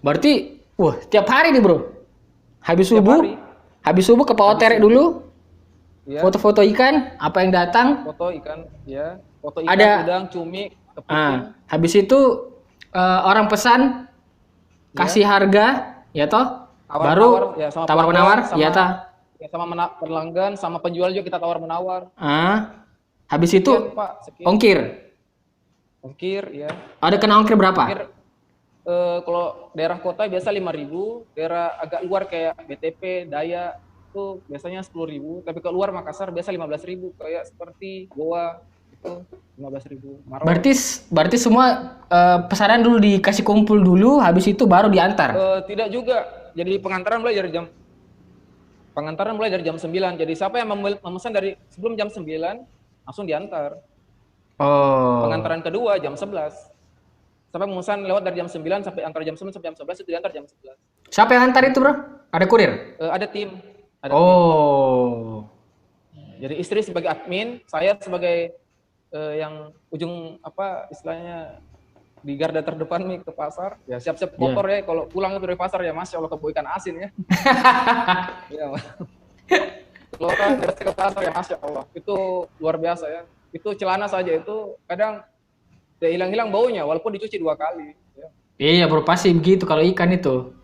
Berarti, wah, tiap hari nih, Bro. Habis Tiap subuh, hari. habis subuh ke Pawo Habis Terek subuh, dulu, ya, foto-foto ikan, apa yang datang, foto ikan, ya, foto ikan, ada udang, cumi, kepiting, habis itu orang pesan kasih ya, harga, ya toh, tawar-menawar, baru ya, sama tawar pelanggan, menawar, ya toh. ya, sama pelanggan, sama penjual juga kita tawar-menawar. Habis itu Sekian, Pak, sekian. ongkir. Ongkir, ya. Ada kena ongkir berapa? Ongkir, kalau daerah kota biasa 5.000, daerah agak luar kayak BTP, Daya, itu biasanya 10.000, tapi kalau luar Makassar biasa 15.000, kayak seperti Goa, itu 15.000. Maros. Berarti semua pesanan dulu dikasih kumpul dulu, habis itu baru diantar. Tidak juga. Jadi pengantaran mulai dari jam 9. Jadi siapa yang memesan dari sebelum jam 9 langsung diantar. Oh. Pengantaran kedua jam 11. Sampai memesan lewat dari jam 9 sampai antara jam 9 sampai jam 11 itu diantar jam 11. Siapa yang antar itu, Bro? Ada kurir? Ada tim. Oh. Jadi istri sebagai admin, saya sebagai yang ujung apa istilahnya di garda terdepan nih ke pasar. Ya siap-siap kotor ya kalau pulang itu dari pasar ya, Masya Allah, kebo ikan asin ya. Iya. Kalau kan ke pasar ya, Masya Allah, itu luar biasa ya. Itu celana saja itu kadang ya hilang-hilang baunya walaupun dicuci 2 kali. Ya. Iya, Bro, pasti begitu kalau ikan itu.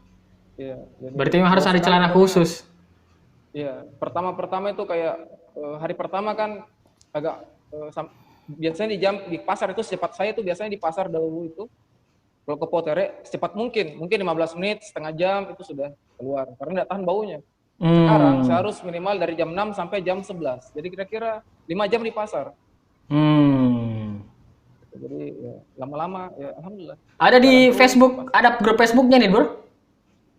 Iya. Jadi, berarti memang harus ada celana khusus. Iya. Pertama-pertama itu kayak hari pertama kan agak biasanya di pasar itu secepat saya itu biasanya di pasar dahulu itu kalau ke Potere secepat mungkin 15 menit, setengah jam itu sudah keluar karena tidak tahan baunya. Sekarang saya harus minimal dari jam 6 sampai jam 11. Jadi kira-kira 5 jam di pasar. Jadi ya, lama-lama ya alhamdulillah. Ada di Facebook, ada grup Facebooknya nih, Bro?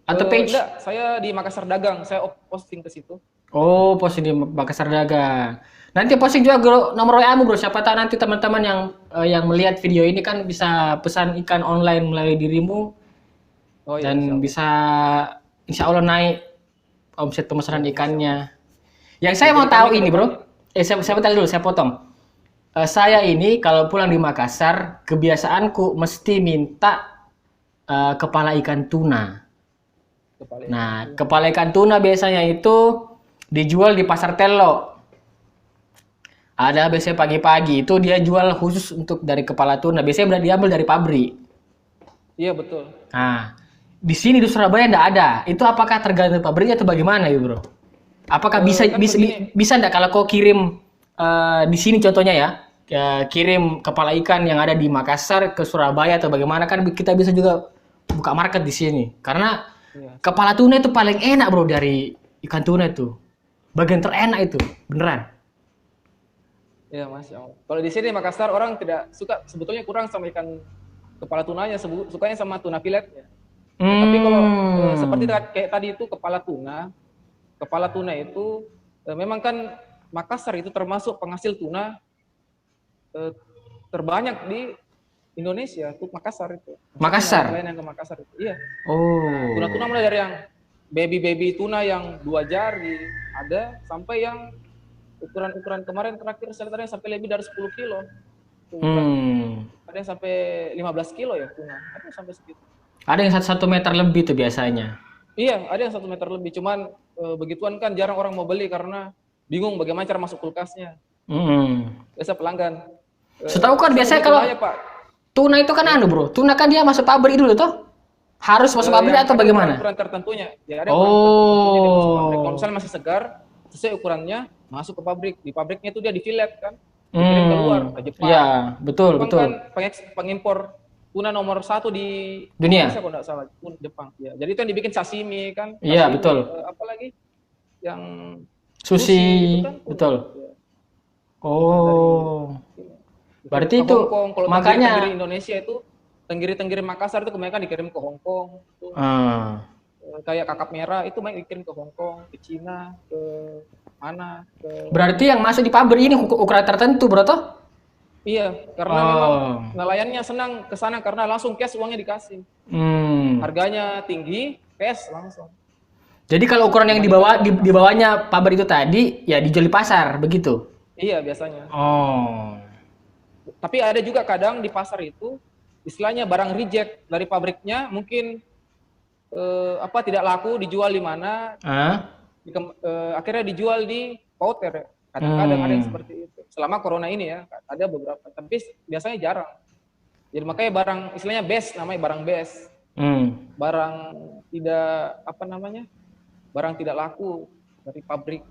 Atau page? Enggak, saya di Makassar Dagang, saya posting ke situ. Oh, posting di Makassar Dagang. Nanti posting juga nomor WA-mu, Bro. Siapa tahu nanti teman-teman yang melihat video ini kan bisa pesan ikan online melalui dirimu. Oh, iya, dan bisa insya Allah naik omset pemesanan ikannya. Yang saya mau tahu ini, Bro. Saya dulu, saya potong. Saya ini kalau pulang di Makassar, kebiasaanku mesti minta kepala ikan tuna. Kepala ikan tuna biasanya itu dijual di Pasar Telo. Ada biasanya pagi-pagi itu dia jual khusus untuk dari kepala tuna. Biasanya udah diambil dari pabrik. Iya, betul. Nah, di sini di Surabaya enggak ada. Itu apakah tergantung pabriknya atau bagaimana ya, Bro? Apakah bisa enggak kalau kau kirim di sini contohnya ya, kirim kepala ikan yang ada di Makassar ke Surabaya atau bagaimana, kan kita bisa juga buka market di sini. Karena kepala tuna itu paling enak, Bro, dari ikan tuna itu. Bagian terenak itu, beneran. Iya, Mas. Kalau di sini Makassar orang tidak suka, sebetulnya kurang sama ikan kepala tunanya, sukanya sama tuna filetnya. Tapi kalau seperti kayak tadi itu kepala tuna itu memang kan Makassar itu termasuk penghasil tuna terbanyak di Indonesia, tuh Makassar itu. Makassar. Lain yang ke Makassar itu. Iya. Oh. Tuna-tuna mulai dari yang baby tuna yang 2 jari ada sampai yang ukuran kemarin terakhir saya lihat sampai lebih dari 10 kilo. Ada yang sampai 15 kilo ya tuna. Ada yang sampai segitu. Ada yang 1 meter lebih tuh biasanya. Iya, ada yang 1 meter lebih. Cuman begituan kan jarang orang mau beli karena bingung bagaimana cara masuk kulkasnya. Biasa pelanggan. Setahu kan biasanya kalau tuna itu kan Bro. Tuna kan dia masuk pabrik dulu tuh. Harus masuk pabrik atau bagaimana? Ukuran tertentunya. Ya, ada ukuran tertentunya dia masuk pabrik. Kalau misalnya masih segar, sesuai ukurannya masuk ke pabrik. Di pabriknya itu dia di fillet kan. Dikirim keluar ke Jepang. Iya, betul. Kan pengimpor tuna nomor 1 di dunia. Indonesia kalau nggak salah, Jepang. Ya. Jadi itu yang dibikin sashimi kan. Iya, betul. Apalagi yang sushi kan, betul. Ya. Oh. Berarti itu kalau makanya tenggiri Indonesia itu tenggiri Makassar itu kebanyakan dikirim ke Hong Kong. Kayak kakap merah itu banyak dikirim ke Hong Kong, ke Cina, ke mana? Berarti yang masuk di pabrik ini ukuran tertentu, Bro toh? Iya, karena memang nelayannya senang ke sana karena langsung cash uangnya dikasih. Harganya tinggi, cash langsung. Jadi kalau ukuran yang di bawahnya pabrik itu tadi ya dijual di pasar, begitu? Iya, biasanya. Tapi ada juga kadang di pasar itu istilahnya barang reject dari pabriknya mungkin apa tidak laku, dijual di mana, Ah? akhirnya dijual di pauter. Kadang-kadang ada yang Hmm. seperti itu. Selama corona ini ya, ada beberapa, tapi biasanya jarang. Jadi makanya barang istilahnya best, namanya barang best. Hmm. Barang tidak apa namanya? Barang tidak laku dari pabrik.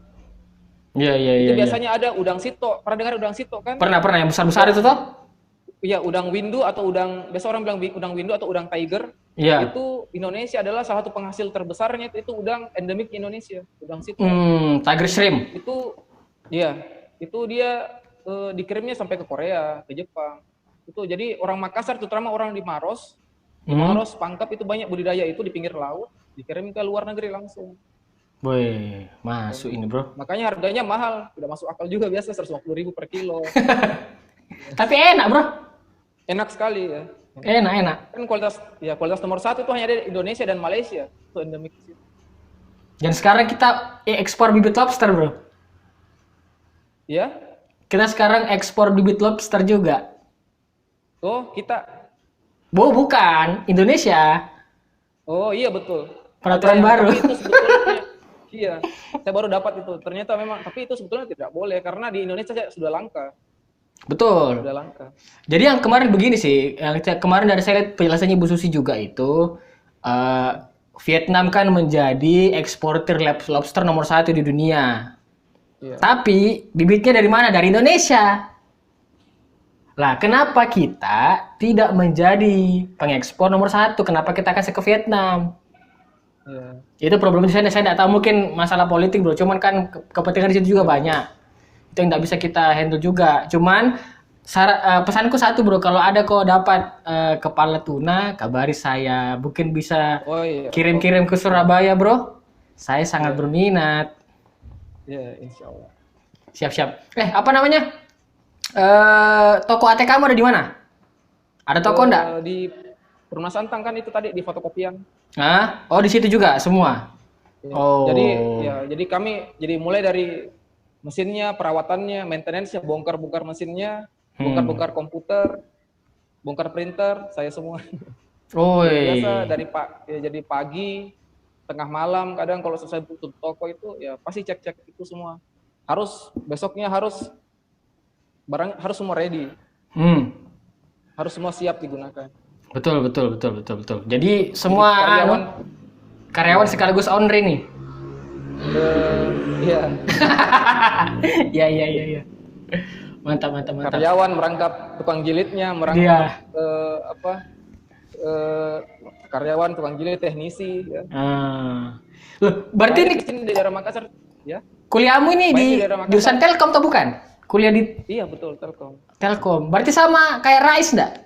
Iya, iya, Itu iya, iya. biasanya ada udang sito. Pernah dengar udang sito kan? Pernah, pernah yang besar-besar itu toh? Iya, udang windu atau udang, biasa orang bilang udang windu atau udang tiger. Iya. Itu Indonesia adalah salah satu penghasil terbesarnya, itu udang endemik Indonesia, udang sito. Tiger shrimp. Itu iya, itu dia dikirimnya sampai ke Korea, ke Jepang. Itu jadi orang Makassar, terutama orang di Hmm. Maros, Pangkep itu banyak budidaya itu di pinggir laut, dikirim ke luar negeri langsung. Woi, masuk ini, Bro. Makanya harganya mahal, tidak masuk akal juga, biasa 150.000 per kilo. Tapi enak, Bro. Enak sekali ya. Enak, enak. Kan kualitas nomor satu itu hanya ada di Indonesia dan Malaysia, itu endemik. Dan sekarang kita ekspor bibit lobster, Bro. Ya, Kita sekarang ekspor bibit lobster juga. oh kita, Bukan. Indonesia. oh iya betul. Peraturan baru. Tapi itu sebetulnya, iya, saya baru dapat itu. Ternyata memang, tapi itu sebetulnya tidak boleh karena di Indonesia sudah langka, Betul. sudah langka. Jadi yang kemarin begini sih, yang kemarin dari saya lihat penjelasannya Bu Susi juga itu, eh, Vietnam kan menjadi eksportir lobster nomor satu di dunia. Iya. Tapi bibitnya dari mana? Dari Indonesia. Lah, kenapa kita tidak menjadi pengekspor nomor satu? Kenapa kita kasih ke Vietnam? Iya. Itu problemnya saya tidak tahu, mungkin masalah politik bro. Cuman kan kepentingan di situ juga banyak. Itu yang tidak bisa kita handle juga. Cuman pesanku satu bro, kalau ada kok dapat kepala tuna, kabari saya. Mungkin bisa Oh iya. kirim-kirim ke Surabaya bro. Saya sangat berminat. Iya, insya Allah. Siap-siap. Apa namanya? Toko ATK kamu ada di mana? Ada toko enggak? Di Perumna Santang kan itu tadi di fotokopian. Hah? Oh, di situ juga semua. Ya. Oh. Jadi kami mulai dari mesinnya, perawatannya, maintenance-nya, bongkar-bongkar mesinnya, bongkar-bongkar komputer, bongkar printer, saya semua. Oh. Biasa jadi pagi, tengah malam, kadang kalau selesai tutup toko itu ya pasti cek-cek itu semua. Besoknya harus barang harus semua ready. Harus semua siap digunakan. Betul. Jadi semua karyawan sekaligus owner ini. Iya. Iya. Mantap. Karyawan merangkap tukang jilidnya, merangkap karyawan, tukang jilid, teknisi. Ya. Loh, berarti ini di daerah Makassar, ya? Kuliahmu ini di jurusan Telkom atau bukan? Kuliah di Iya betul, Telkom. Telkom. Berarti sama kayak Rais enggak?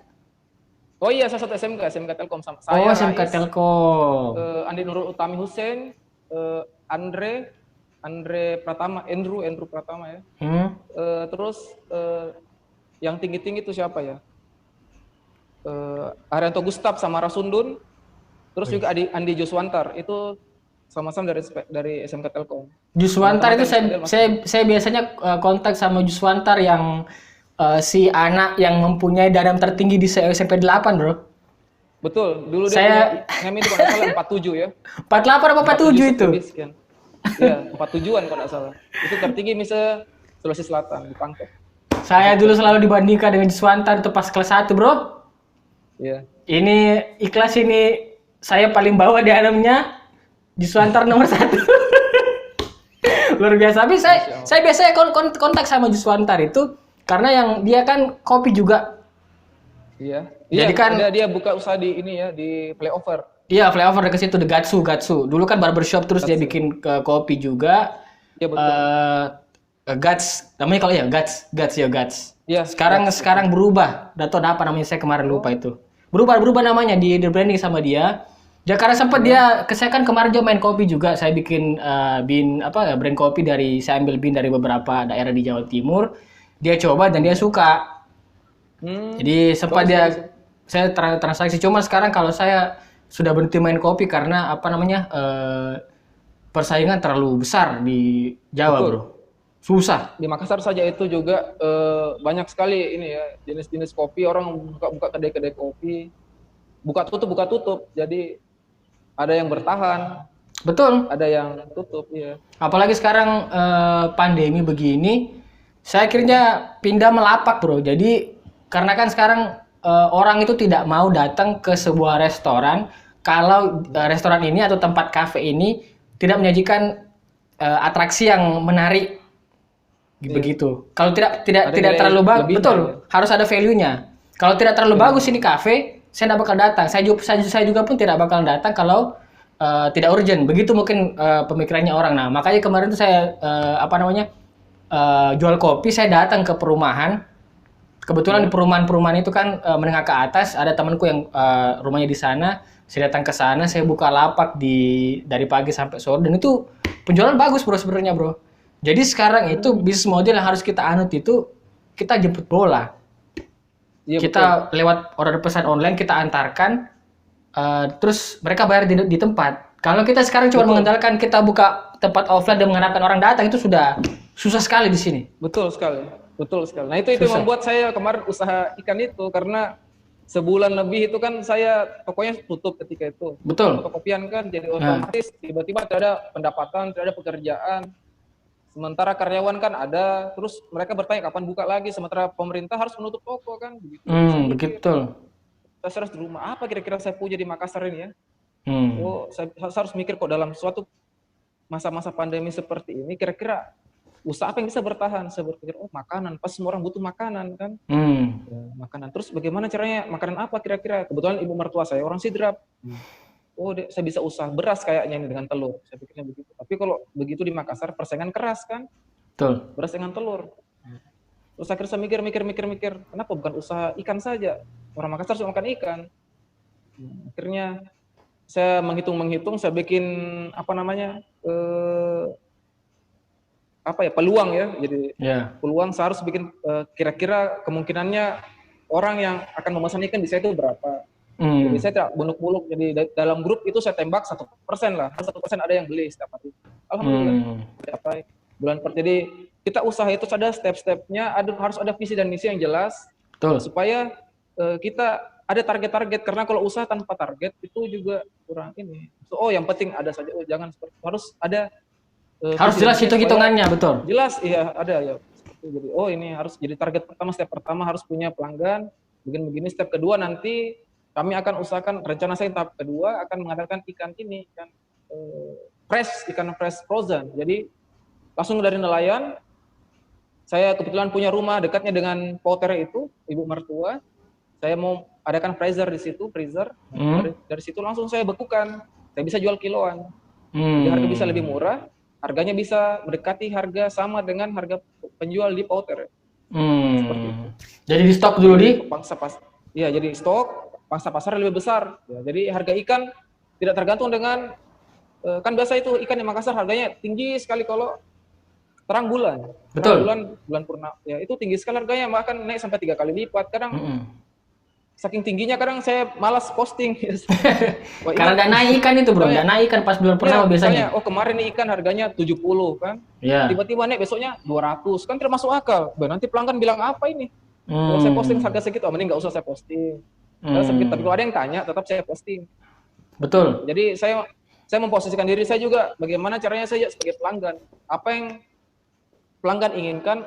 Oh iya, saya satu SMK Telkom sama saya. Oh, SMK Telkom. Andi Nurul Utami Hussein, Andre Pratama, Andrew Pratama ya. Terus yang tinggi-tinggi itu siapa ya? Arianto Gustaf sama Rasundun. Terus juga Andi Juswantar, itu sama-sama dari SMK Telkom. Juswantar itu saya biasanya kontak sama Juswantar yang si anak yang mempunyai danam tertinggi di SMP 8, bro. Betul, dulu dia punya itu kalau nggak salah 47 ya. 48 apa 47 itu? Iya, 47-an kalau nggak salah. Itu tertinggi misal Sulawesi Selatan di Pangkep. Saya dulu selalu dibandingkan dengan Juswantar itu pas kelas 1, bro. Iya. Ini ikhlas ini saya paling bawah di danamnya. Juswantar nomor 1. Luar biasa. Tapi saya biasanya kontak sama Juswantar itu karena yang dia kan kopi juga. Iya. Jadi kan dia buka usaha di ini ya, di Playover. Iya, Playover dekat situ, The Gatsu. Dulu kan barbershop terus dia bikin kopi juga. Iya betul. Guts, namanya kalau ya Guts. Iya. Sekarang berubah. Udah tau apa namanya, saya kemarin lupa itu. Berubah namanya, di branding sama dia. Ya karena sempat saya kan kemarin dia main kopi juga. Saya bikin brand kopi saya ambil bean dari beberapa daerah di Jawa Timur. Dia coba dan dia suka. Jadi sempat saya transaksi. Cuma sekarang kalau saya sudah berhenti main kopi karena persaingan terlalu besar di Jawa. Betul. Bro. Susah. Di Makassar saja itu juga banyak sekali ini ya, jenis-jenis kopi, orang buka kedai-kedai kopi. Buka tutup. Jadi ada yang bertahan, Betul. ada yang tutup, ya. Apalagi sekarang pandemi begini, saya akhirnya pindah melapak, bro. Jadi karena kan sekarang orang itu tidak mau datang ke sebuah restoran kalau restoran ini atau tempat kafe ini tidak menyajikan atraksi yang menarik, Iya. begitu. Kalau tidak Ada tidak nilai terlalu bagus, lebihnya, betul. ya. Harus ada value-nya. Kalau tidak terlalu Iya. bagus ini kafe, saya tidak bakal datang. Saya juga pun tidak bakal datang kalau tidak urgent. Begitu mungkin pemikirannya orang. Nah, makanya kemarin tuh saya jual kopi, saya datang ke perumahan. Kebetulan di perumahan-perumahan itu kan menengah ke atas, ada temanku yang rumahnya di sana. Saya datang ke sana, saya buka lapak dari pagi sampai sore, dan itu penjualan bagus, bro, sebenarnya, bro. Jadi sekarang itu bisnis model yang harus kita anut itu, kita jemput bola. Iya, Kita lewat order pesan online, kita antarkan, terus mereka bayar di tempat. Kalau kita sekarang cuma mengandalkan kita buka tempat offline dan mengharapkan orang datang, itu sudah susah sekali di sini. betul sekali, betul sekali. Nah itu Susah. membuat saya kemarin usaha ikan itu, karena sebulan lebih itu kan saya tokonya tutup ketika itu. Betul. Fotokopian kan, jadi otomatis tiba-tiba tidak ada pendapatan, tidak ada pekerjaan. Sementara karyawan kan ada, terus mereka bertanya kapan buka lagi, sementara pemerintah harus menutup toko kan, begitu. Begitu. Saya harus di rumah, apa kira-kira saya punya di Makassar ini ya? Hmm. Oh, saya harus mikir kok dalam suatu masa-masa pandemi seperti ini, kira-kira usaha apa yang bisa bertahan? Saya berpikir, oh makanan, pas semua orang butuh makanan kan, ya, makanan. Terus bagaimana caranya, makanan apa kira-kira? Kebetulan ibu mertua saya orang Sidrap. Oh, saya bisa usaha beras kayaknya ini dengan telur. Saya pikirnya begitu. Tapi kalau begitu di Makassar persaingan keras kan, Betul. beras dengan telur. Terus akhirnya saya mikir, kenapa bukan usaha ikan saja? Orang Makassar suka makan ikan. Akhirnya saya menghitung, saya bikin peluang ya. Jadi peluang saya harus bikin kira-kira kemungkinannya orang yang akan memesan ikan di saya itu berapa. Jadi saya tidak buluk-buluk. Jadi dalam grup itu saya tembak 1% lah. 1% ada yang beli setiap hari. Alhamdulillah. Jadi kita usaha itu ada step-stepnya, harus ada visi dan misi yang jelas. Betul. Supaya kita ada target-target, karena kalau usaha tanpa target itu juga kurang ini. So, yang penting ada saja. Jangan seperti harus ada. Harus jelas hitung-hitungannya, betul. Jelas, iya ada ya. Jadi ini harus jadi target pertama. Step pertama harus punya pelanggan. Begini. Step kedua nanti kami akan usahakan, rencana saya tahap kedua akan mengadakan ikan fresh frozen. Jadi langsung dari nelayan. Saya kebetulan punya rumah dekatnya dengan Potere itu, ibu mertua. Saya mau adakan freezer di situ, dari situ langsung saya bekukan. Saya bisa jual kiloan. Jadi harga bisa lebih murah, harganya bisa mendekati harga sama dengan harga penjual di Potere. Seperti itu. Jadi di stok dulu di pangsa pasar. Iya, jadi stok pangsa pasar lebih besar. Ya, jadi harga ikan tidak tergantung dengan kan biasa itu ikan di Makassar harganya tinggi sekali kalau terang bulan. Betul. Bulan purnama. Ya, itu tinggi sekali harganya, bahkan naik sampai 3 kali lipat. Kadang saking tingginya kadang saya malas posting. Karena dana ikan itu, bro. Dana ikan pas bulan purnama biasanya. Kemarin nih ikan harganya 70 kan. Iya. Tiba-tiba naik besoknya 200. Kan tidak masuk akal. Nanti pelanggan bilang apa ini? Kalau saya posting harga segitu, mending nggak usah saya posting. Tapi kalau ada yang tanya, tetap saya posting. Betul. Jadi saya memposisikan diri saya juga, bagaimana caranya saya sebagai pelanggan. Apa yang pelanggan inginkan,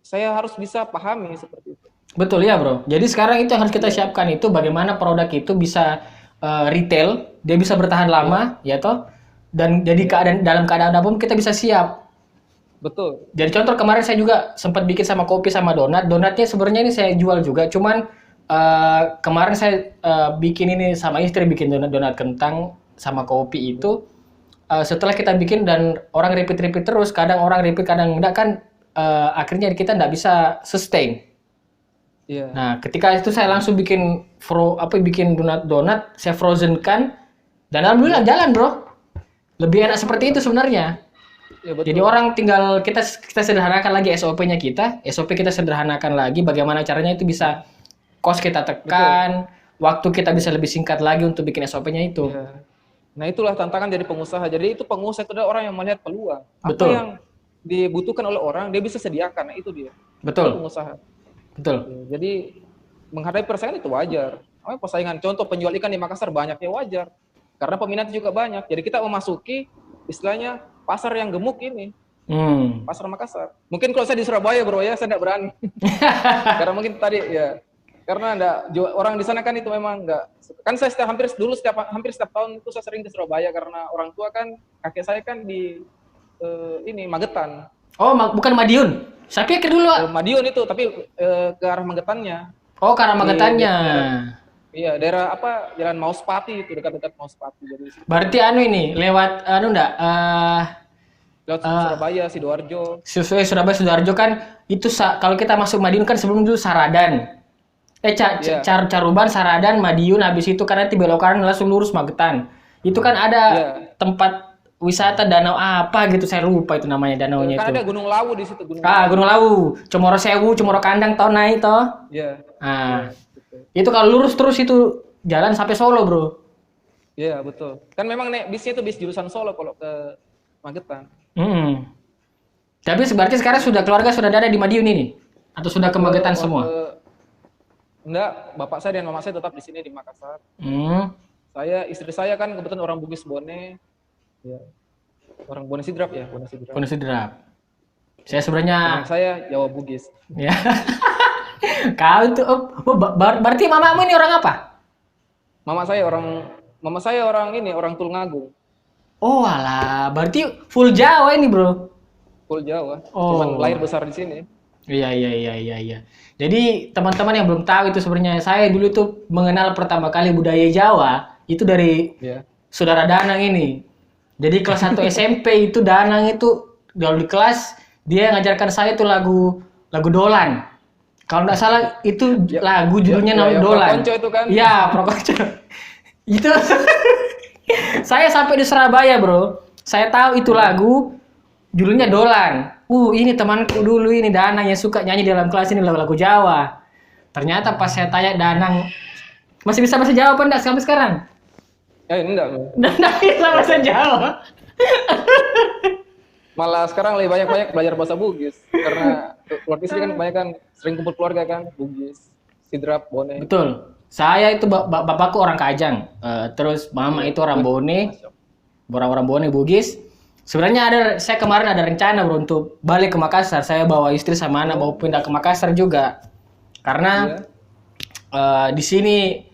saya harus bisa pahami seperti itu. Betul ya, bro. Jadi sekarang itu yang harus kita siapkan itu bagaimana produk itu bisa retail, dia bisa bertahan lama, ya toh. Dan jadi dalam keadaan apapun kita bisa siap. Betul. Jadi contoh kemarin saya juga sempat bikin sama kopi sama donat. Donatnya sebenarnya ini saya jual juga, cuman kemarin saya bikin ini sama istri, bikin donat kentang sama kopi itu. Setelah kita bikin dan orang repeat terus, kadang orang repeat kadang enggak kan, akhirnya kita enggak bisa sustain. Iya. Nah, ketika itu saya langsung bikin donat, saya frozen kan, dan alhamdulillah jalan, bro. Lebih enak seperti itu sebenarnya. Ya, betul. Jadi orang tinggal kita sederhanakan lagi SOP-nya SOP kita sederhanakan lagi, bagaimana caranya itu bisa cost kita tekan, waktu kita bisa lebih singkat lagi untuk bikin SOP-nya itu. Ya. Nah, itulah tantangan dari pengusaha. Jadi itu pengusaha itu adalah orang yang melihat peluang. Betul. Apa yang dibutuhkan oleh orang, dia bisa sediakan. Nah, itu dia. Betul. Itu pengusaha. Betul. Jadi menghadapi persaingan itu wajar. Persaingan contoh penjual ikan di Makassar banyak, ya wajar. karena peminatnya juga banyak. Jadi kita memasuki istilahnya pasar yang gemuk ini, pasar Makassar. Mungkin kalau saya di Surabaya bro ya, saya tidak berani. Karena mungkin tadi ya, karena orang di sana kan itu memang nggak. Kan saya hampir setiap tahun itu saya sering ke Surabaya karena orang tua kan, kakek saya kan di ini Magetan. Oh, bukan Madiun. Saya pikir dulu. Madiun itu, tapi ke arah Magetannya. Oh, ke arah Magetannya. Iya, daerah apa? Jalan Mauspati itu, dekat-dekat Mauspati. Jadi berarti ini lewat enggak lewat Surabaya, Sidoarjo. Surabaya Sidoarjo kan itu kalau kita masuk Madiun kan sebelum dulu Saradan. Caruban, Saradan, Madiun, habis itu kan nanti belok kanan langsung lurus Magetan. Itu kan ada tempat wisata danau apa gitu, saya lupa itu namanya danaunya itu. Kan ada Gunung Lawu di situ, Gunung Lawu, Comoro Sewu, Comoro Kandang toh naik toh. Iya. Nah, itu kalau lurus terus itu jalan sampai Solo, Bro. Iya, betul. Kan memang naik bisnya itu bis jurusan Solo kalau ke Magetan. Tapi berarti sekarang keluarga sudah ada di Madiun ini? Atau sudah ke Magetan semua? Enggak, bapak saya dan mama saya tetap di sini di Makassar. Istri saya kan kebetulan orang Bugis Bone. Ya. Orang Bone Sidrap ya, Bone Sidrap. Saya sebenarnya saya Jawa Bugis. Ya. Kau itu berarti mamamu ini orang apa? Mama saya orang Tulungagung. Oh, alah, berarti full Jawa ini, Bro. Full Jawa. Cuman lahir besar di sini. Iya. Jadi teman-teman yang belum tahu itu sebenarnya saya dulu tuh mengenal pertama kali budaya Jawa itu dari saudara Danang ini. Jadi kelas 1 SMP itu Danang itu kalau di kelas dia ngajarkan saya tuh lagu Dolan. Kalau nggak salah itu lagu judulnya namanya Dolan. Prokonco itu kan? Iya, Prokonco. Itu saya sampai di Surabaya, Bro. Saya tahu itu lagu judulnya Dolan. Ini temanku dulu ini Danang yang suka nyanyi dalam kelas ini lagu Jawa. Ternyata pas saya tanya Danang masih bisa bahasa Jawa apa enggak sampai sekarang? Enggak. Danang bisa bahasa Jawa. Malah sekarang lebih banyak belajar bahasa Bugis karena keluarga istri kan banyak kan sering kumpul keluarga kan Bugis, Sidrap, Bone. Betul. Saya itu bapakku orang Kajang, terus mama itu orang Bone, orang Bone Bugis. Sebenarnya saya kemarin ada rencana bro untuk balik ke Makassar. Saya bawa istri sama anak mau pindah ke Makassar juga. Karena di sini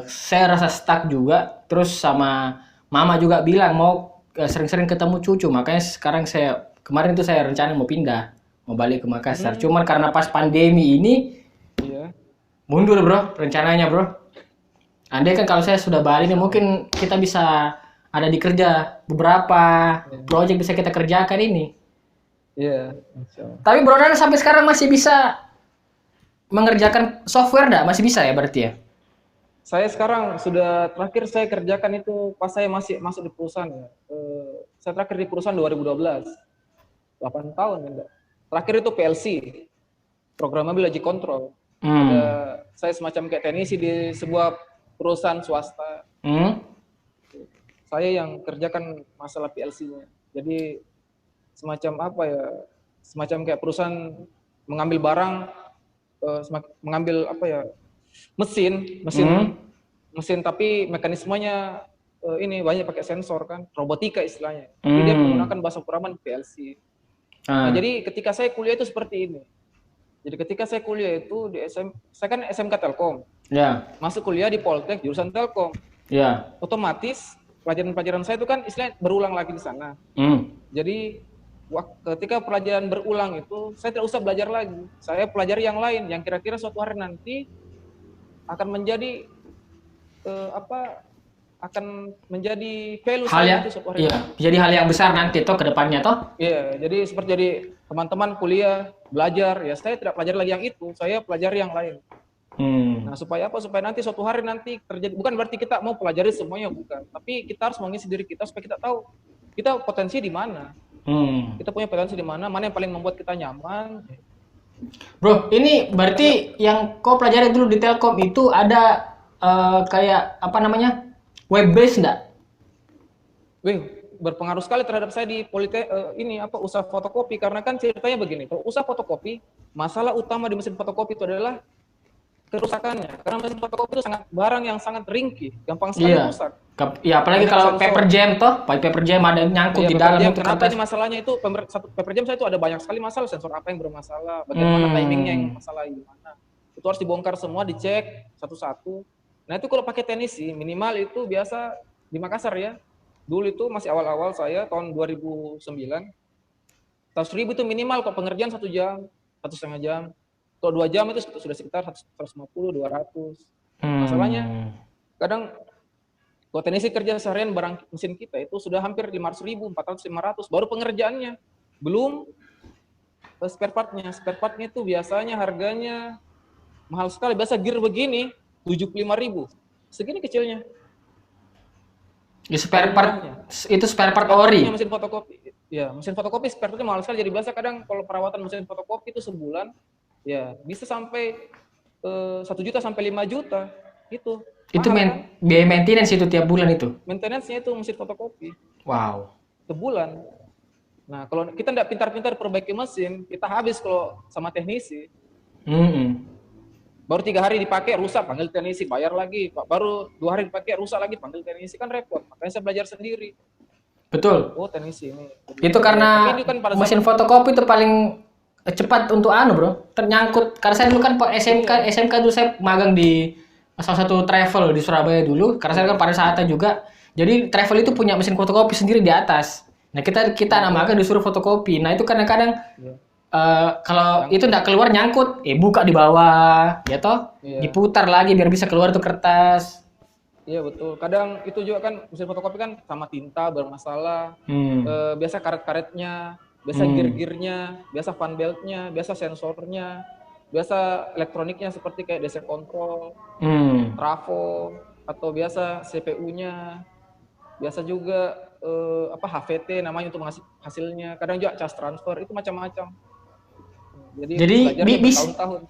saya rasa stuck juga. Terus sama mama juga bilang mau sering-sering ketemu cucu. Makanya sekarang kemarin itu saya rencana mau pindah, mau balik ke Makassar. Cuman karena pas pandemi ini mundur bro rencananya bro. Andai kan kalau saya sudah balik nih mungkin kita bisa ada di kerja beberapa proyek bisa kita kerjakan ini. Iya. Tapi Bro Nan sampai sekarang masih bisa mengerjakan software enggak? Masih bisa ya berarti ya? Saya sekarang terakhir saya kerjakan itu pas saya masih masuk di perusahaan ya. Saya terakhir di perusahaan 2012. 8 tahun enggak. Terakhir itu PLC. Programmable Logic Control. Saya semacam kayak teknisi di sebuah perusahaan swasta. Saya yang kerjakan masalah PLC-nya. Jadi semacam semacam kayak perusahaan mengambil barang, mengambil mesin tapi mekanismenya ini banyak pakai sensor kan, robotika istilahnya. Jadi dia menggunakan bahasa programan PLC. Nah, jadi ketika saya kuliah itu seperti ini. Jadi ketika saya kuliah itu saya kan SMK Telkom. Masuk kuliah di Poltek jurusan Telkom. Otomatis pelajaran-pelajaran saya itu kan istilahnya berulang lagi di sana. Jadi ketika pelajaran berulang itu saya tidak usah belajar lagi. Saya pelajari yang lain yang kira-kira suatu hari nanti akan menjadi akan menjadi value saya itu suatu hari. Jadi hal yang besar nanti ke depannya toh? Iya, jadi seperti jadi teman-teman kuliah, belajar, ya saya tidak pelajari lagi yang itu, saya pelajari yang lain. Nah, supaya apa? Supaya nanti suatu hari nanti terjadi, bukan berarti kita mau pelajari semuanya, bukan. Tapi kita harus mengisi diri kita supaya kita tahu kita potensi di mana. Kita punya potensi di mana yang paling membuat kita nyaman. Bro, ini berarti yang kau pelajari dulu di Telkom itu ada kayak web base enggak? Berpengaruh sekali terhadap saya di usaha fotokopi karena kan ceritanya begini, kalau usaha fotokopi, masalah utama di mesin fotokopi itu adalah kerusakannya. Karena mesin fotokopi itu sangat barang yang sangat ringkih, gampang sekali Iya. rusak. Ya apalagi Banyak kalau sensor. paper jam toh, paper jam ada yang nyangkut Iya, di paper dalam jam. itu Kenapa kertas. ini masalahnya itu satu paper jam saya itu ada banyak sekali masalah, sensor apa yang bermasalah, bagaimana timingnya yang masalah gimana. Itu harus dibongkar semua, dicek satu-satu. Nah, itu kalau pakai teknisi minimal itu biasa di Makassar ya. Dulu itu masih awal-awal saya tahun 2009. 100.000 itu minimal kok pengerjaan 1 jam, 1,5 jam. Kalau 2 jam itu sudah sekitar 150, 200. Masalahnya kadang kalau teknisi kerja seharian barang mesin kita itu sudah hampir 500.000, 400, 500 baru pengerjaannya. Belum spare partnya. Spare partnya itu biasanya harganya mahal sekali. Biasa gear begini 75.000. Segini kecilnya. Ya, spare part itu spare part ori. Mesin fotokopi. Ya, mesin fotokopi spare partnya mahal sekali. Jadi biasa kadang kalau perawatan mesin fotokopi itu sebulan ya bisa sampai 1 juta sampai 5 juta itu. Itu kan? biaya maintenance itu tiap bulan itu. Maintenance-nya itu mesin fotokopi. Wow. Sebulan. Nah, kalau kita tidak pintar-pintar perbaiki mesin, kita habis kalau sama teknisi. Baru 3 hari dipakai rusak, panggil teknisi, bayar lagi. Baru 2 hari dipakai rusak lagi, panggil teknisi, kan repot. Makanya saya belajar sendiri. Betul. Oh, teknisi ini. Itu karena mesin fotokopi itu paling cepat untuk bro. Ternyangkut. Karena saya dulu kan SMK dulu saya magang di salah satu travel di Surabaya dulu. Karena saya kan pariwisata juga. Jadi travel itu punya mesin fotokopi sendiri di atas. Nah, kita anak magang disuruh fotokopi. Nah, itu kadang-kadang kalau itu nggak keluar nyangkut, buka di bawah, ya toh, diputar lagi biar bisa keluar tuh kertas. Iya betul. Kadang itu juga kan mesin fotokopi kan sama tinta bermasalah. Biasa karet-karetnya, biasa gear-gearnya, biasa fan beltnya, biasa sensornya, biasa elektroniknya seperti kayak DC control, trafo, atau biasa CPU-nya, biasa juga HVT namanya untuk menghasilkan hasilnya. Kadang juga charge transfer itu macam-macam. Jadi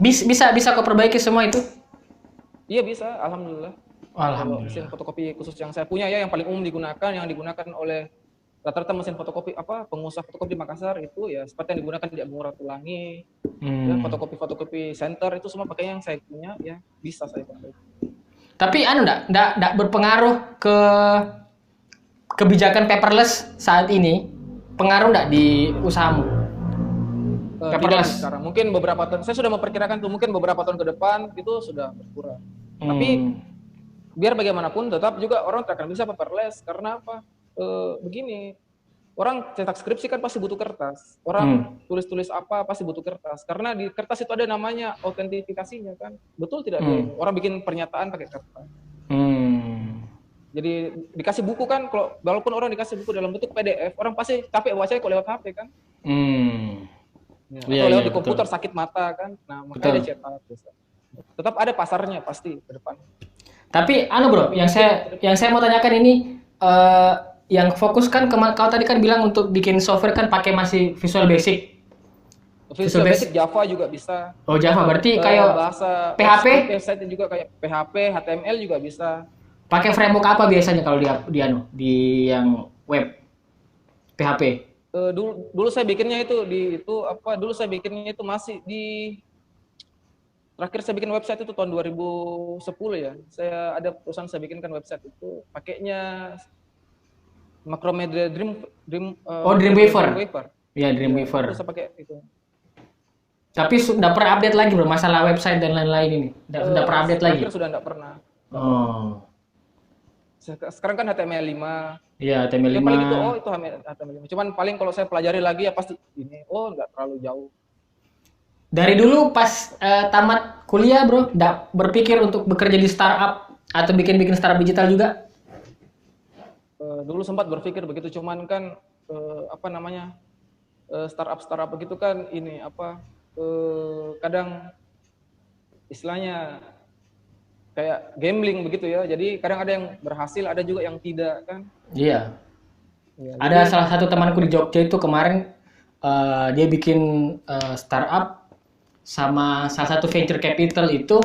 bisa kau perbaiki semua itu? Iya bisa, alhamdulillah. Alhamdulillah. Mesin fotokopi khusus yang saya punya ya, yang paling umum digunakan, yang digunakan oleh rata-rata mesin fotokopi pengusaha fotokopi di Makassar itu ya seperti yang digunakan di Agung Ratulangi, ya, fotokopi center itu semua pakai yang saya punya ya, bisa saya pakai. Tapi enggak berpengaruh ke kebijakan paperless saat ini? Pengaruh enggak di usahamu? Paperless sekarang. Mungkin beberapa tahun, saya sudah memperkirakan tuh mungkin beberapa tahun ke depan itu sudah berkurang. Tapi biar bagaimanapun tetap juga orang tak akan bisa paperless karena apa? Begini, orang cetak skripsi kan pasti butuh kertas. Orang tulis-tulis apa pasti butuh kertas. Karena di kertas itu ada namanya autentifikasinya kan. Betul tidak? Orang bikin pernyataan pakai kertas. Jadi dikasih buku kan, kalau walaupun orang dikasih buku dalam bentuk PDF, orang pasti capek bacanya kalau lewat HP kan. Atau lewat di komputer betul. Sakit mata kan. Nah, makanya dia cetak. Tetap ada pasarnya pasti ke depan. Tapi bro, yang saya mau tanyakan ini yang fokus kan kau tadi kan bilang untuk bikin software kan pakai masih Visual Basic. Visual Basic Java juga bisa. Oh, Java berarti kayak bahasa PHP website juga kayak PHP, HTML juga bisa. Pakai framework apa biasanya kalau di yang web PHP? Dulu saya bikinnya itu dulu saya bikinnya itu masih di terakhir saya bikin website itu tahun 2010 ya. Saya ada perusahaan saya bikinkan website itu pakainya Macromedia Dreamweaver. Iya, Dreamweaver. Saya pakai itu. Tapi sudah pernah update lagi bro masalah website dan lain-lain ini. Sudah pernah update lagi. Terakhir sudah enggak pernah. Sekarang kan HTML5. Iya, HTML5. Ya, paling itu HTML5. Cuman paling kalau saya pelajari lagi ya pasti ini enggak terlalu jauh. Dari dulu pas tamat kuliah bro, enggak berpikir untuk bekerja di startup atau bikin startup digital juga? Dulu sempat berpikir begitu, cuman kan startup begitu kan ini kadang istilahnya kayak gambling begitu ya. Jadi kadang ada yang berhasil, ada juga yang tidak kan. Iya. Ya, ada salah satu temanku di Jogja itu kemarin dia bikin startup sama salah satu venture capital itu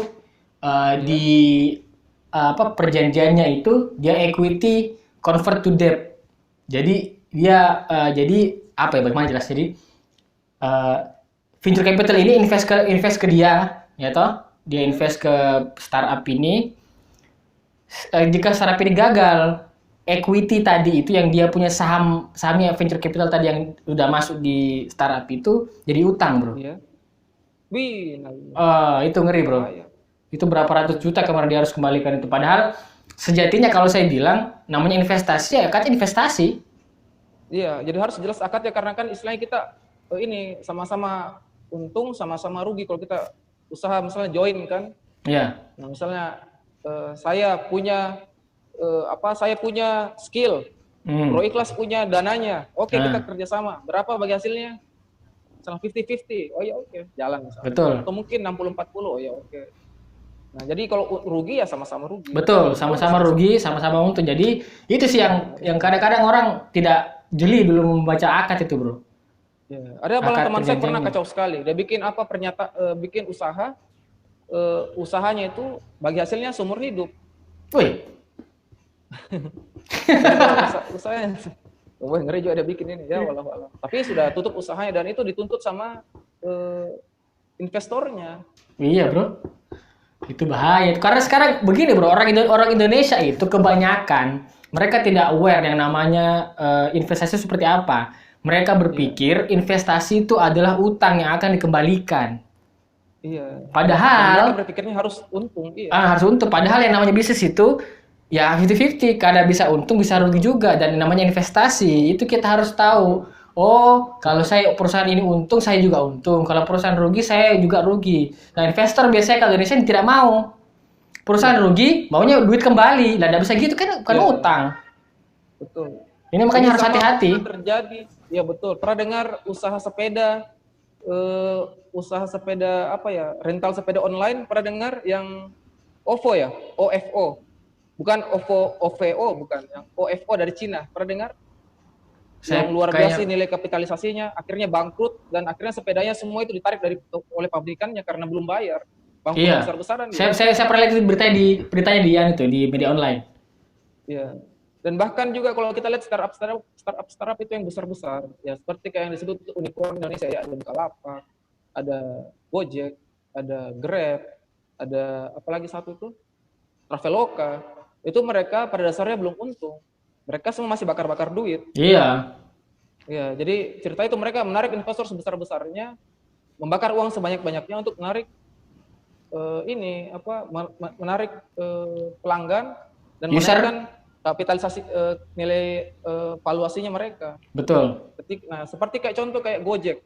di perjanjiannya itu dia equity convert to debt. Jadi dia bagaimana jelas? Jadi venture capital ini invest ke dia, ya toh. dia invest ke startup ini, jika startup ini gagal, equity tadi itu yang dia punya sahamnya venture capital tadi yang udah masuk di startup itu jadi utang, bro. Iya. Wih, nah, Itu ngeri, bro. bahaya. Itu berapa ratus juta kemarin dia harus kembalikan itu. Padahal sejatinya kalau saya bilang namanya investasi ya kan investasi. Iya, jadi harus jelas akadnya karena kan istilahnya kita ini sama-sama untung, sama-sama rugi kalau kita usaha misalnya join kan. Iya. Nah, misalnya saya punya saya punya skill, Bro Ikhlas punya dananya. Oke, kita kerjasama. Berapa bagi hasilnya? Misalnya 50-50. Oh ya oke, jalan misalnya. Betul. Atau mungkin 60-40. Oh ya oke. Nah, jadi kalau rugi ya sama-sama rugi. Betul, sama-sama rugi, sama-sama untung. Jadi itu sih yang kadang-kadang orang tidak jeli belum membaca akad itu, bro. Ya. Ada malah teman saya pernah kacau sekali. Dia bikin bikin usaha, usahanya itu bagi hasilnya seumur hidup. Wih. Usahanya, wah ngeri juga dia bikin ini ya, walau. Tapi sudah tutup usahanya dan itu dituntut sama investornya. Iya, bro. Itu bahaya. Karena sekarang begini, bro, orang Indonesia itu kebanyakan mereka tidak aware yang namanya investasi seperti apa. Mereka berpikir investasi itu adalah utang yang akan dikembalikan. Iya. Padahal mereka berpikirnya harus untung. Iya. Harus untung. Padahal yang namanya bisnis itu ya 50-50. Kadang bisa untung, bisa rugi juga. Dan yang namanya investasi itu kita harus tahu. Oh, kalau saya perusahaan ini untung, saya juga untung. Kalau perusahaan rugi, saya juga rugi. Nah, investor biasanya kalau Indonesia tidak mau. Perusahaan rugi, maunya duit kembali. Lah, tidak bisa gitu kan utang. Betul. Ini makanya harus hati-hati. Terjadi. Ya betul. Pernah dengar usaha sepeda rental sepeda online, pernah dengar yang OVO ya? OFO. Bukan OVO, bukan. Yang OFO dari Cina. Pernah dengar? Yang luar biasa nilai kapitalisasinya, akhirnya bangkrut dan akhirnya sepedanya semua itu ditarik oleh pabrikannya karena belum bayar. Bangkrut besar-besaran. Saya pernah lihat beritanya di media online. Iya. Dan bahkan juga kalau kita lihat startup itu yang besar-besar, ya seperti kayak yang disebut unicorn Indonesia ya, ada Bukalapak, ada Gojek, ada Grab, ada apalagi satu itu Traveloka. Itu mereka pada dasarnya belum untung. Mereka semua masih bakar-bakar duit. Iya. Ya, jadi cerita itu mereka menarik investor sebesar-besarnya, membakar uang sebanyak-banyaknya untuk menarik menarik pelanggan dan menaikkan kapitalisasi nilai valuasinya mereka. Betul. Nah, seperti kayak contoh kayak Gojek.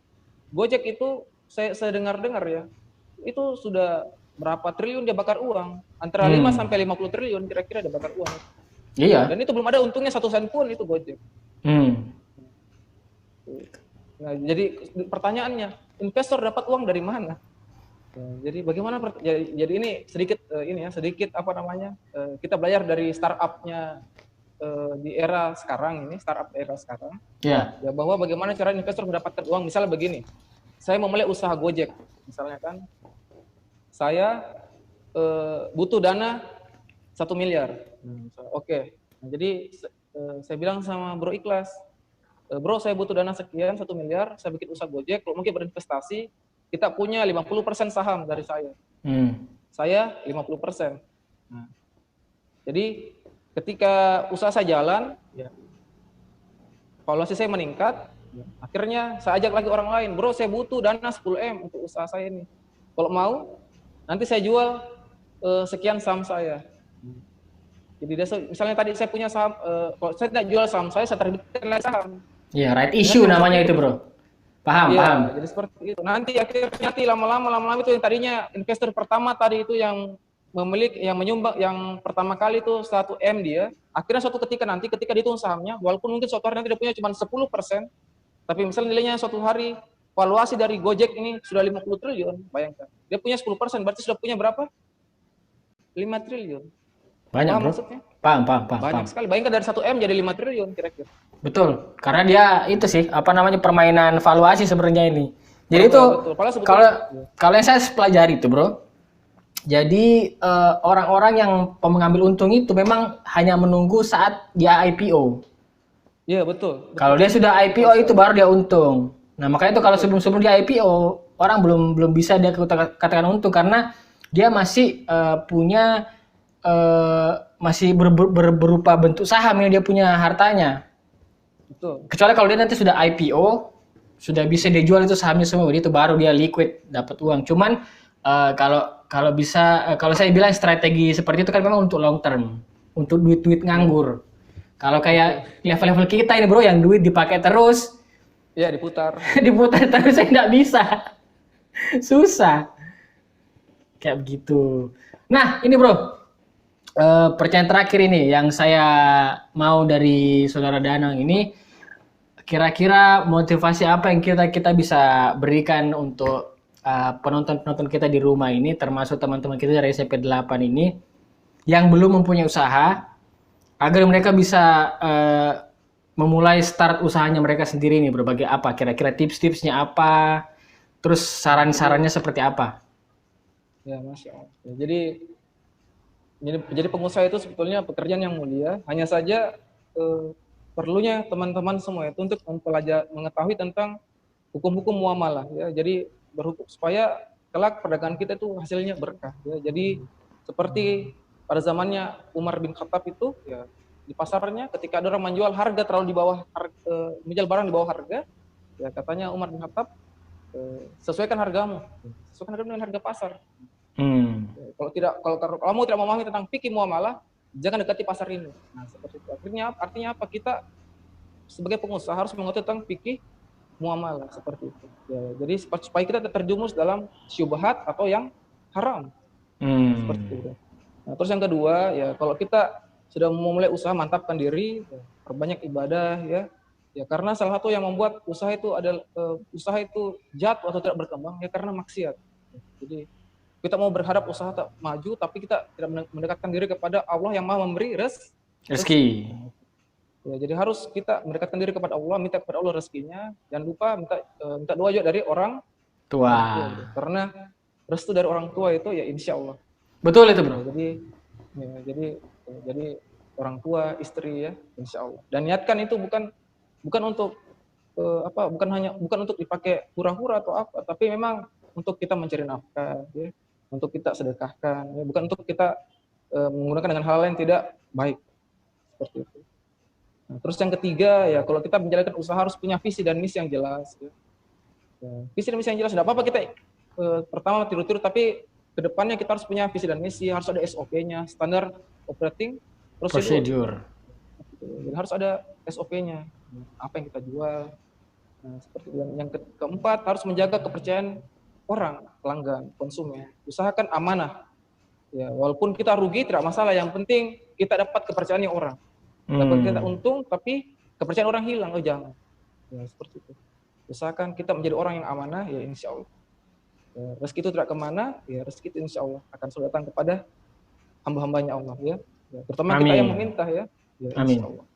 Gojek itu saya dengar-dengar ya, itu sudah berapa triliun dia bakar uang? Antara 5 sampai 50 triliun kira-kira dia bakar uang. Iya. Dan itu belum ada untungnya 1 sen pun itu Gojek. Nah, jadi pertanyaannya, investor dapat uang dari mana? Jadi bagaimana? Jadi ini sedikit kita belajar dari startupnya di era sekarang ini, startup era sekarang. Ya, bahwa bagaimana cara investor mendapatkan uang. Misalnya begini, saya memulai usaha Gojek, misalnya kan, saya butuh dana 1 miliar. Oke. Nah, jadi saya bilang sama Bro Ikhlas, bro saya butuh dana sekian 1 miliar, saya bikin usaha Gojek, kalau mungkin berinvestasi, kita punya 50% saham dari saya. Saya 50%. Nah, jadi ketika usaha saya jalan, valuasi saya meningkat, akhirnya saya ajak lagi orang lain, bro saya butuh dana 10M untuk usaha saya ini. Kalau mau, nanti saya jual sekian saham saya. Jadi misalnya tadi saya punya saham, kalau saya tidak jual saham saya terbitkan lagi saham. Iya, right issue namanya itu, bro. Paham. Jadi seperti itu. Nanti akhirnya lama-lama itu yang tadinya investor pertama tadi itu yang menyumbang yang pertama kali itu 1M dia, akhirnya suatu ketika dihitung sahamnya, walaupun mungkin suatu hari nanti dia punya cuma 10%, tapi misalnya nilainya suatu hari valuasi dari Gojek ini sudah 50 triliun, bayangkan. Dia punya 10%, berarti sudah punya berapa? 5 triliun. Banyak, bro. Maksudnya? Paham. Banyak sekali. Bayangkan dari 1M jadi 5 triliun kira-kira. Betul. Karena dia itu sih, permainan valuasi sebenarnya ini. Jadi betul. Kalau yang saya pelajari itu, bro. Jadi orang-orang yang mengambil untung itu memang hanya menunggu saat dia IPO. Iya, betul. Kalau dia sudah IPO itu baru dia untung. Nah, makanya itu kalau sebelum dia IPO, orang belum bisa dia katakan untung karena dia masih punya masih berupa bentuk saham yang dia punya hartanya. Betul. Kecuali kalau dia nanti sudah IPO, sudah bisa dijual itu sahamnya semua, itu baru dia liquid dapat uang. Cuman kalau bisa kalau saya bilang strategi seperti itu kan memang untuk long term, untuk duit-duit nganggur. Kalau kayak level-level kita ini bro, yang duit dipakai terus, Ya diputar. diputar terus, saya nggak bisa, susah kayak begitu. Nah ini bro, pertanyaan terakhir ini yang saya mau dari saudara Danang ini, kira-kira motivasi apa yang kita bisa berikan untuk penonton-penonton kita di rumah ini, termasuk teman-teman kita dari SMP8 ini yang belum mempunyai usaha, agar mereka bisa memulai start usahanya mereka sendiri nih, berbagai apa? Kira-kira tips-tipsnya apa? Terus saran-sarannya seperti apa? Ya, Masya Allah. Ya, jadi pengusaha itu sebetulnya pekerjaan yang mulia. Hanya saja perlunya teman-teman semua itu untuk mengetahui tentang hukum-hukum muamalah. Ya. Jadi berhukum supaya kelak perdagangan kita itu hasilnya berkah. Ya. Jadi seperti pada zamannya Umar bin Khattab itu, ya, di pasarnya ketika ada orang menjual harga terlalu di bawah menjual barang di bawah harga, ya katanya Umar bin Khattab, sesuaikan hargamu, sesuaikan harga dengan harga pasar. Kalau kamu tidak memahami tentang fikih muamalah, jangan dekati pasar ini. Nah, seperti itu. Artinya apa? Kita sebagai pengusaha harus mengetahui tentang fikih muamalah seperti itu. Ya, jadi supaya kita terjumus dalam syubhat atau yang haram. Seperti itu. Nah, terus yang kedua, ya kalau kita sudah memulai usaha, mantapkan diri, ya, perbanyak ibadah, ya. Ya karena salah satu yang membuat usaha itu jatuh atau tidak berkembang ya karena maksiat. Jadi kita mau berharap usaha tak maju, tapi kita tidak mendekatkan diri kepada Allah yang Maha memberi rezeki. Ya, jadi harus kita mendekatkan diri kepada Allah, minta kepada Allah rezekinya, jangan lupa minta doa juga dari orang tua. Karena restu dari orang tua itu ya insya Allah. Betul itu bro. Jadi orang tua, istri ya insya Allah. Dan niatkan itu bukan untuk bukan untuk dipakai hura-hura atau apa, tapi memang untuk kita mencari nafkah, ya, untuk kita sedekahkan, ya, bukan untuk kita menggunakan dengan hal yang tidak baik seperti itu. Nah, terus yang ketiga ya kalau kita menjalankan usaha harus punya visi dan misi yang jelas. Ya. Visi dan misi yang jelas. Tidak apa-apa kita pertama tiru-tiru, tapi kedepannya kita harus punya visi dan misi, harus ada SOP-nya, standar operating procedure. Jadi harus ada SOP-nya. Apa yang kita jual. Nah, seperti yang keempat harus menjaga kepercayaan orang, pelanggan, konsumen. Usahakan amanah. Ya, walaupun kita rugi tidak masalah, yang penting kita dapat kepercayaan orang. Dapat kita untung tapi kepercayaan orang hilang, jangan. Ya, seperti itu. Usahakan kita menjadi orang yang amanah, ya insya Allah. Ya, rezeki itu tidak kemana, ya rezeki itu insya Allah akan selalu datang kepada hamba-hambanya Allah, ya. Ya, terutama kita yang meminta, ya. Ya insya Allah.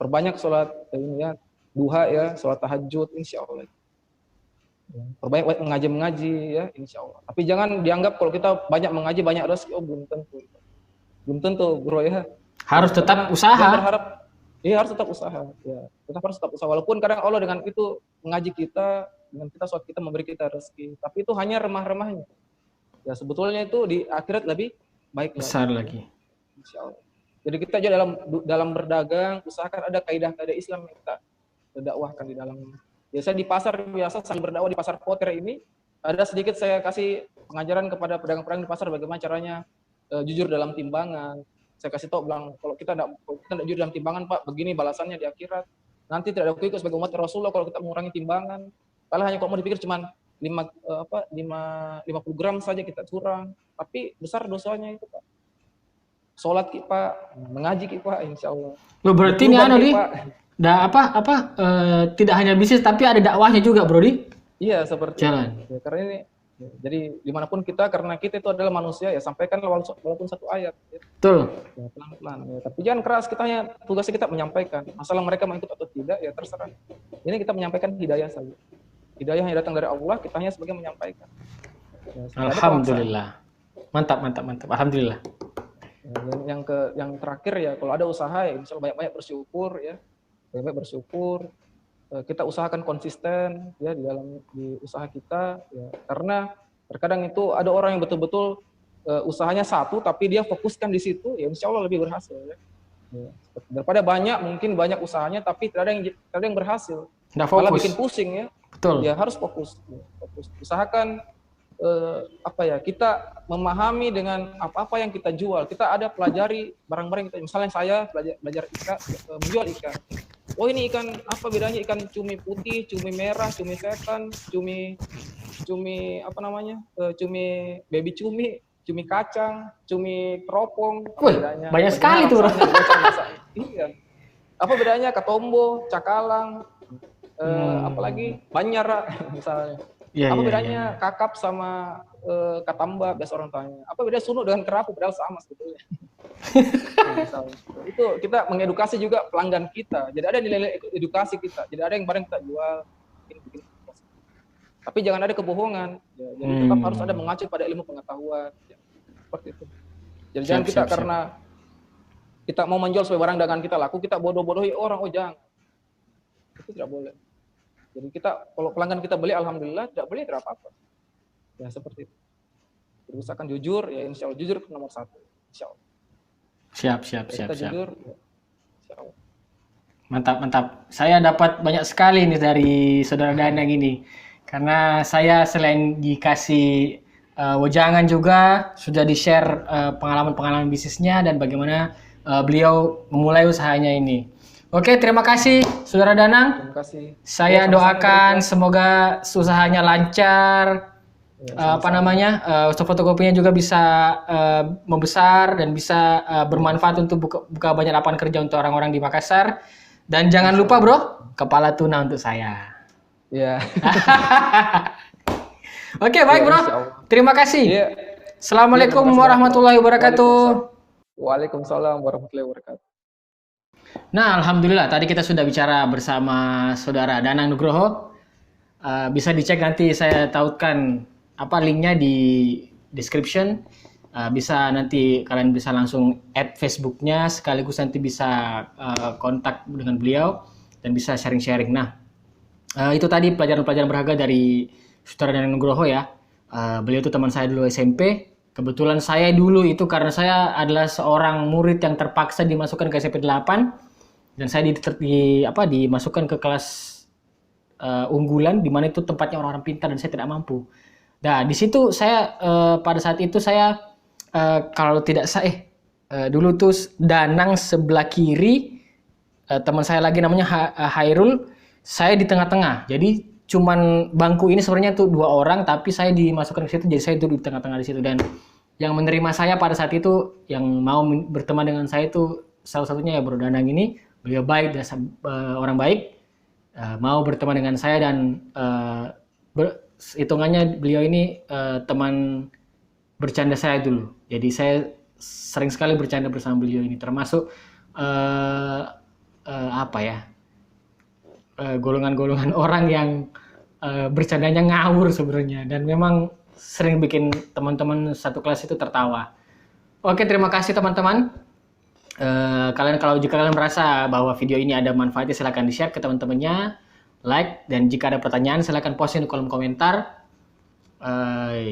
Perbanyak sholat ini ya, duha ya, sholat tahajud, insya Allah. Perbanyak mengaji ya, insya Allah. Tapi jangan dianggap kalau kita banyak mengaji banyak rezeki, belum tentu, bro ya. Harus tetap usaha. Berharap, harus tetap usaha. Ya, harus tetap usaha. Walaupun kadang Allah dengan itu mengaji kita, dengan kita sholat kita memberi kita rezeki, tapi itu hanya remah-remahnya. Ya sebetulnya itu di akhirat lebih baik besar lagi. Insya Allah. Jadi kita juga dalam berdagang, usahakan ada kaidah-kaidah Islam yang kita dakwahkan di dalamnya. Biasa di pasar biasa sambil berdakwah di pasar Poter ini, ada sedikit saya kasih pengajaran kepada pedagang-pedagang di pasar bagaimana caranya jujur dalam timbangan. Saya kasih tahu bilang kalau kita tidak jujur dalam timbangan Pak, begini balasannya di akhirat. Nanti tidak ada kuikut sebagai umat Rasulullah kalau kita mengurangi timbangan. Kalau hanya kalau mau dipikir cuma 50 gram saja kita curang, tapi besar dosanya itu Pak. Sholat Pak, mengaji Pak, insya Allah. Lo berarti ini tidak hanya bisnis tapi ada dakwahnya juga, Brodi? Iya, seperti jalan. Ya, karena ini jadi dimanapun kita, karena kita itu adalah manusia ya, sampaikan walaupun satu ayat. Ya. Betul. Ya, pelan-pelan. Ya. Tapi jangan keras, tugasnya kita menyampaikan. Masalah mereka mau ikut atau tidak ya terserah. Ini kita menyampaikan hidayah saja. Hidayah yang datang dari Allah, kita hanya sebagai menyampaikan. Ya, alhamdulillah. Mantap. Alhamdulillah. Ya, yang terakhir ya, kalau ada usaha ya insya Allah banyak-banyak bersyukur ya. Banyak bersyukur. Kita usahakan konsisten ya di usaha kita ya, karena terkadang itu ada orang yang betul-betul usahanya satu tapi dia fokuskan di situ, ya insya Allah lebih berhasil ya. Daripada mungkin banyak usahanya tapi tidak ada yang berhasil, Nggak malah fokus. bikin pusing ya. Betul. Ya harus fokus. Usahakan kita memahami dengan apa-apa yang kita jual. Kita ada pelajari barang-barang kita. Misalnya saya belajar ikan, menjual ikan. Oh ini ikan apa bedanya ikan cumi putih, cumi merah, cumi setan, cumi apa namanya? Cumi baby cumi kacang, cumi teropong. Apa bedanya? Banyak sekali tuh. Iya. Apa bedanya katombo, cakalang, apalagi banyara misalnya. Apa bedanya kakap sama katamba, biasa orang tanya. Apa beda sunuk dengan kerapu, padahal sama sebetulnya. Itu kita mengedukasi juga pelanggan kita. Jadi ada nilai edukasi kita. Jadi ada yang barang kita jual. Tapi jangan ada kebohongan. Ya, jadi tetap harus ada mengacu pada ilmu pengetahuan. Ya, seperti itu. Jadi jangan kita karena kita mau menjual sesuai barang dagangan kita laku, kita bodoh-bodohi orang. Oh jangan. Itu tidak boleh. Jadi kita, kalau pelanggan kita beli, alhamdulillah, tidak beli, tidak apa-apa. Ya seperti itu. Berusahakan jujur, ya insya Allah. Jujur nomor 1. Insya Allah. Siap. Jujur, ya, insya Allah. Mantap. Saya dapat banyak sekali nih dari Saudara Danang ini. Karena saya selain dikasih wejangan juga, sudah di-share pengalaman-pengalaman bisnisnya dan bagaimana beliau memulai usahanya ini. Oke, terima kasih Saudara Danang. Terima kasih. Saya doakan semoga usahanya lancar. Usaha fotokopinya juga bisa membesar dan bisa bermanfaat untuk buka banyak lapangan kerja untuk orang-orang di Makassar. Dan jangan lupa bro, kepala tuna untuk saya. Ya. Oke, baik bro. Terima kasih. Ya. Assalamualaikum warahmatullahi wabarakatuh. Waalaikumsalam warahmatullahi wabarakatuh. Nah, alhamdulillah tadi kita sudah bicara bersama Saudara Danang Nugroho. Bisa dicek nanti saya tautkan linknya di description. Bisa nanti kalian bisa langsung add Facebooknya, sekaligus nanti bisa kontak dengan beliau dan bisa sharing-sharing. Nah, itu tadi pelajaran-pelajaran berharga dari Saudara Danang Nugroho ya. Beliau itu teman saya dulu SMP. Kebetulan saya dulu itu karena saya adalah seorang murid yang terpaksa dimasukkan ke SMP 8 dan saya dimasukkan ke kelas unggulan di mana itu tempatnya orang-orang pintar dan saya tidak mampu. Nah, di situ saya pada saat itu saya dulu tuh Danang sebelah kiri, teman saya lagi namanya Hairul, saya di tengah-tengah. Jadi cuman bangku ini sebenarnya tuh 2 orang, tapi saya dimasukkan ke situ, jadi saya duduk di tengah-tengah di situ. Dan yang menerima saya pada saat itu, yang mau berteman dengan saya itu salah satunya ya Bro Danang ini. Beliau baik dan orang baik, mau berteman dengan saya dan hitungannya beliau ini teman bercanda saya dulu. Jadi saya sering sekali bercanda bersama beliau ini, termasuk golongan-golongan orang yang bercandanya ngawur sebenarnya dan memang sering bikin teman-teman satu kelas itu tertawa. Oke, terima kasih teman-teman. Jika kalian merasa bahwa video ini ada manfaatnya, silahkan di-share ke teman-temannya, like, dan jika ada pertanyaan silahkan posting di kolom komentar.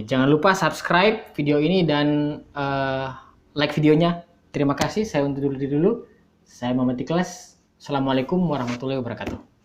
Jangan lupa subscribe video ini dan like videonya. Terima kasih. Saya undur diri dulu. Saya Muhammad Ikhlas. Assalamualaikum warahmatullahi wabarakatuh.